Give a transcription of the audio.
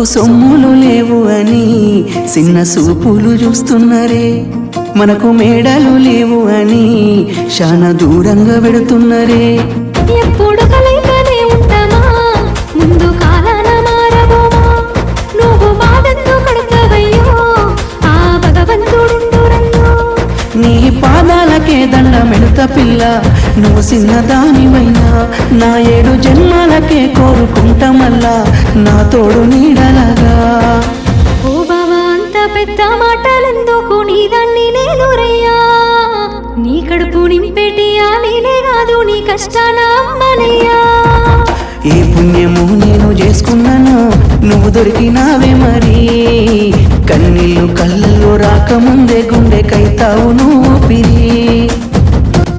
నీకు సొమ్ములు లేవు అని చిన్న సూపులు చూస్తున్నరే, మనకు మేడలు లేవు అని శానా దూరంగా పెడుతున్నరే. ఎప్పుడు కలయికనే ఉంటామా, ముందు కాలాన మారబోమా, నువ్వు బాధంతో కడతావయ్యో ఆ భగవంతుడుండురయ్యో. నీ పాదాలకే దండమెడత పిల్ల, నువ్వు చిన్నదానివైనా నా 7 జన్మాలకే కోరుకుంటా మల్లా నా తోడు నీడలాగా. ఓ బావా అంత పెద్ద మాటలెందుకు, నీదాన్ని నేనురయ్యా, నీ కడుపు నింపేటి ఆ నేనే కాదు నీ కష్టాన అమ్మనయ్యా. ఏ పుణ్యము నేను చేసుకున్నాను, నువ్వు దొరికినావే మరి, కన్నీళ్ళు కళ్ళల్లో రాకముందే గుండెకైతావు నువ్వు పిరి.